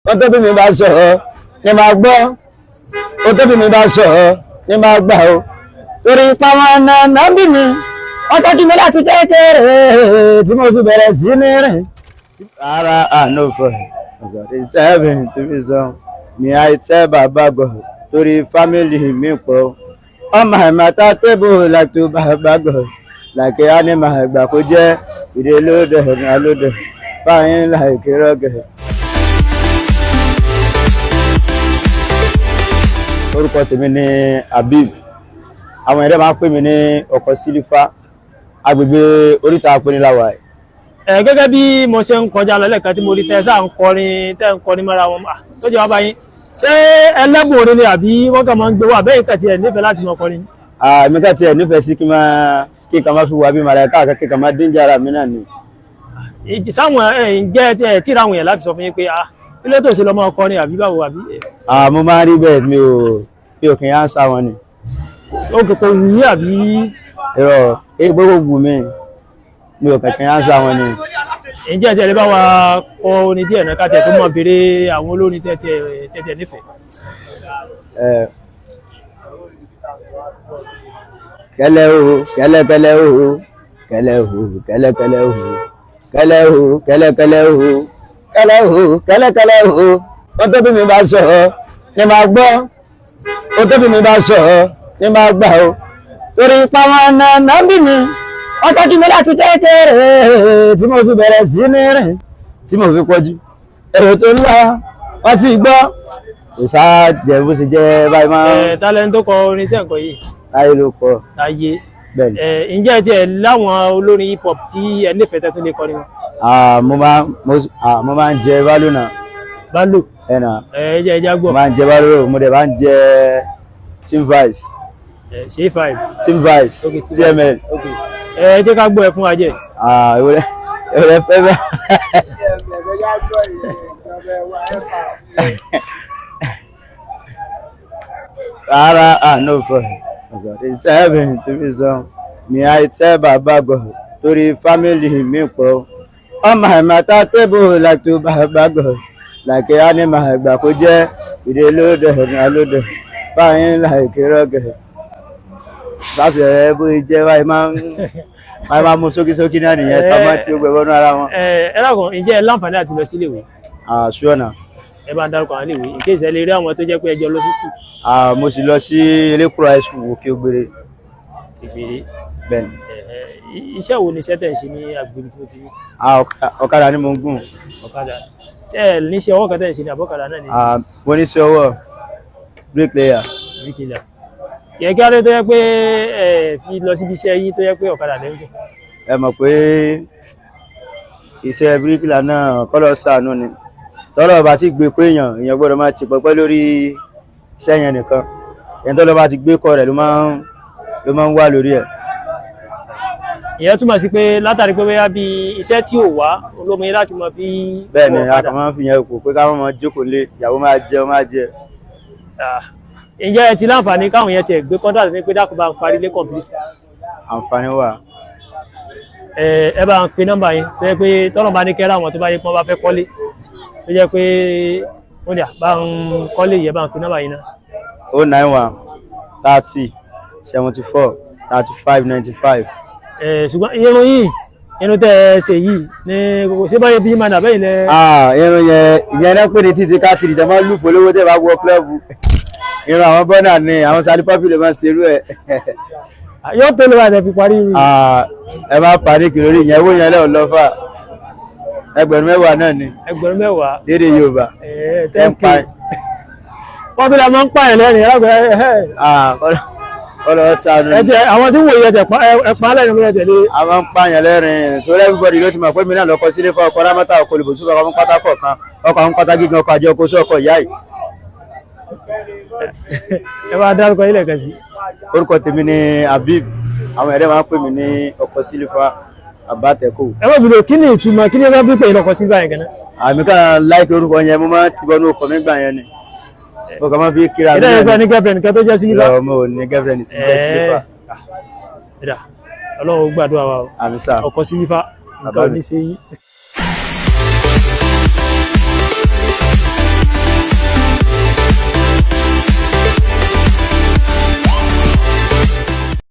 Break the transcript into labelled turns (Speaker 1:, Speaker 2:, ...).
Speaker 1: ó tó bí mi bá sọ̀rọ̀ ni màá gbọ́ ó tó bí mi bá sọ̀rọ̀ ni màá gbà ó torí pàwọn náà bí mi wọ́n tọ́jú mi láti kékeré tí mo fi bẹ̀rẹ̀ sí ní rìn. rárá ànúfọ̀ ọ̀sọ̀rọ̀ sẹ́fìn tó fi sọ mi àìtẹ́ bàbá gbọ̀ torí fámìlì mi pọ̀ ọmọ àmàta tébù làtò bàbá gbọ̀ làkè ánìmọ̀ àgbà kó jẹ́ ìdè lóde ìrìn àlóde fáyín láìkè rọ́gẹ̀. orúkọ tèmi ni Habib àwọn ẹ̀rẹ́ máa ń pè mí ní ọkọ̀ sílífà agbègbè oríta apẹniláwà ẹ̀.
Speaker 2: Gẹ́gẹ́ bí mo ṣe ń kọjá lọ lẹ́ẹ̀kan tí mo rí tẹ́ sáà ń kọrin mọ́ra wọn tó jẹ́ wá báyìí ṣé ẹlẹ́bùn orin ni àbí wọ́n kàn máa ń gbé wá bẹ́ẹ̀ kàtí ẹ̀ nífẹ̀ẹ́ láti mọ kọrin.
Speaker 1: èmi kàtí ẹ̀ nífẹ̀ẹ́ sí kí n máa fi wà bí màrà káàkiri kí n máa dín jára mi náà ni.
Speaker 2: sáwọn ǹjẹ́ ẹ tíra àwọn yẹn láti sọ fún yín pé ilé tó ṣe lọ́mọ kọrin àbí báwo àbí.
Speaker 1: mo máa ń rí bẹ́ẹ̀ mi ò kì í ánsá wọn ni.
Speaker 2: ó kò wù yín àbí.
Speaker 1: irọ́ gbogbo wù mí mi ò kẹ̀kẹ́ ánsá wọn ni.
Speaker 2: ǹjẹ́ ẹ tẹ̀lé bá wa kọ orin díẹ̀ náà káàtẹ̀ tó mọ̀ béèrè àwọn olórin tẹ́tẹ̀ nífẹ̀ẹ́.
Speaker 1: kẹlẹ́ o kẹlẹ́kẹlẹ́ o kẹlẹ́ o kẹlẹ́kẹlẹ́ o kẹlẹ́ o kẹlẹ́kẹlẹ́ o kẹlẹ́ o kẹlẹ́kẹlẹ́ o ó tó bí mi bá sọ̀rọ̀ ni màá gbọ́ ó tó bí mi bá sọ̀rọ̀ ni màá gbà ó torí pàwọn náà bí mi wọ́n tọ́jú mi láti kékeré tí mo fi bẹ̀rẹ̀ sí ní rìn tí mo fi pọ̀jù èrò tó ń lọ wọ́n sì gbọ́ kò sáà jẹ́ bó ṣe jẹ́ báyìí máa.
Speaker 2: talent tó kọ orin tẹ́ ń kọ yìí.
Speaker 1: Táyé ló kọ.
Speaker 2: Táyé.
Speaker 1: Bẹ́ẹ̀ni.
Speaker 2: ǹjẹ́ tiẹ̀ láwọn olórin hip hop tí ẹ nífẹ̀ẹ́ tẹ́ tó lè kọrin wọn.
Speaker 1: mo máa ń jẹ bálò náà.
Speaker 2: Bálò.
Speaker 1: Ẹ̀nà.
Speaker 2: Ẹ jẹ́ gbọ́.
Speaker 1: Mo máa ń jẹ bálò mo dẹ̀ máa ń jẹ Team Vice.
Speaker 2: ṣé 5.
Speaker 1: Team Vice.
Speaker 2: Okay,
Speaker 1: TML.
Speaker 2: Okay. Jẹ́ ká gbọ́ ẹ fún wa jẹ́.
Speaker 1: ìwòlẹ̀ fẹ́ bẹ́ẹ̀. rárá ànúfọ̀ ọ̀sọ̀rọ̀ sẹ́fìn tó fi sọ mi àìtẹ́ bàbá gbọ̀ torí fámìlì mi pọ̀ ọmọ àmàta tébù làtò bàbá gbọ̀ làkè ánìmọ̀ àgbà kó jẹ́ ìdè lóde ìrìn àlóde fáyín láìkè rọ́gẹ̀. láti ẹ̀ bó jẹ́ báyìí máa mú sókísókí náà nìyẹn tá máa tí ó gbẹ bọ́nú ara wọn.
Speaker 2: ẹ lákàn ǹjẹ́ ẹ láǹfààní àti lọ sí iléèwé.
Speaker 1: ṣúọ̀nà.
Speaker 2: ẹ bá ń dárúkọ àwọn iléèwé ìké ìṣẹ̀lẹ̀ rí àwọn tó jẹ́ pé ẹjọ́ lọ sí skul.
Speaker 1: mo sì lọ sí Elékùrọ̀ high school Òkè Ògbèrè.
Speaker 2: Ìgbèrè.
Speaker 1: Bẹ́ẹ̀ni.
Speaker 2: iṣẹ́ wo ni iṣẹ́ tẹ̀ ń ṣe ní agbègbè tí mo ti rí.
Speaker 1: ọ̀kadà ni mo ń gùn.
Speaker 2: ọ̀kadà ṣé ẹ níṣẹ́ ọwọ́ kan tẹ̀ ń ṣe ní àbọ̀kadà náà ni.
Speaker 1: mo ní sí ọwọ́ bricklayer.
Speaker 2: bricklayer. kí á lè tó yẹ pé fi lọ síbi iṣẹ́ yín tó yẹ pé ọ̀kadà lẹ́ ń gùn.
Speaker 1: ẹ mọ̀ pé iṣẹ́ bricklayer náà kọ́lọ́ ṣàánú ni tọ́lọ́ bá ti gbé pé èèyàn gbọ́dọ̀ máa ti pẹ́pẹ́ lórí iṣẹ́ yẹn nìkan ẹni tọ́lọ́ bá ti gbé kọ́ rẹ̀ ló máa ń wà lórí ẹ̀.
Speaker 2: ìyẹn túmọ̀ sí pé látàrí pé bóyá bí iṣẹ́ tí ò wá olómi láti mọ bí.
Speaker 1: bẹ́ẹ̀ ni a kàn máa ń fi yẹn kó pé káwọn máa jókòó lé ìyàwó máa jẹ.
Speaker 2: ǹjẹ́ ẹ ti láǹfààní káwọn yẹn tiẹ̀ gbé kọ́ńtà ní pé dákun bá ń parí lé complete.
Speaker 1: àǹfààní wà.
Speaker 2: ẹ bá ń pe nọ́mbà yín tó yẹ pé tọ́lọ̀ bá ní kẹ́rẹ́ àwọn tó bá yẹ pé wọ́n bá fẹ́ kọ́lé tó jẹ́ pé wọ́n dà bá ń kọ́lé yẹ bá ń pe nọ́mbà yín náà.
Speaker 1: 091 30 74 35 95.
Speaker 2: ṣùgbọ́n irun yìí irun tẹ́ ẹ ṣe yìí ní gbogbo ṣé báyìí bí máa dà bẹ́ẹ̀ lẹ.
Speaker 1: irun yẹn náà pè ní títí káàtì ìjọba máa ń lù fọlọ́wọ́ tẹ́ bá wọ kílọ̀bù irun àwọn bọ́nà ni àwọn sáré pọ́pì lè máa ń ṣerú ẹ̀.
Speaker 2: yóò tó lè wà tẹ́ fi parí.
Speaker 1: ẹ máa parí kìlórí yẹn owó yẹn lẹ́wọ̀n lọ́fà ẹgbẹ̀rún mẹ́wàá náà ni.
Speaker 2: ẹgbẹ̀rún mẹ́wàá.
Speaker 1: lédè Yorùbá.
Speaker 2: wọ́n tó lè máa ń pààyàn lẹ́rìn
Speaker 1: ọlọ́ sànù.
Speaker 2: àwọn tí wòye ẹ̀pá lẹ́rìn ló tẹ̀lé.
Speaker 1: a máa ń pààyàn lẹ́rìn torí everybody ló ti mọ̀ pé mi náà lọ́kọ sílé fún ọkọ̀ rámọ́tà ọkọ̀ olùbòsú ọkọ̀ àwọn pátá kọ̀ọ̀kan ọkọ̀ àwọn pátá gígan ọkọ̀ àjọ okòó sí ọkọ̀ ìyá yìí.
Speaker 2: ẹ bá dárúkọ ilẹ̀ kan sí.
Speaker 1: orúkọ tèmi ni Habib àwọn ẹ̀rẹ́ máa ń pè mí ní ọkọ̀ sílífà àbátẹ̀kù.
Speaker 2: ẹ wọ́n bìrò kí ni ìtumọ̀ kí ni wọ́n fi pè é lọ́kọ̀ sílífà yẹn gan-an.
Speaker 1: àmì kan láìpẹ orúkọ yẹn mo máa ń tibọnú ọkọ̀ mi gbà yẹn ni mo kàn máa fi kíra mi.
Speaker 2: ìdájọ́ ìgbà ní girlfriend kan tó jẹ́ sílífà.
Speaker 1: mo ò ní girlfriend tí mo jẹ́ sílífà.
Speaker 2: Ọlọ́run gbàdúrà wa
Speaker 1: àmín sà.
Speaker 2: ọkọ̀ sílífà nǹkan ò ní ṣe yín.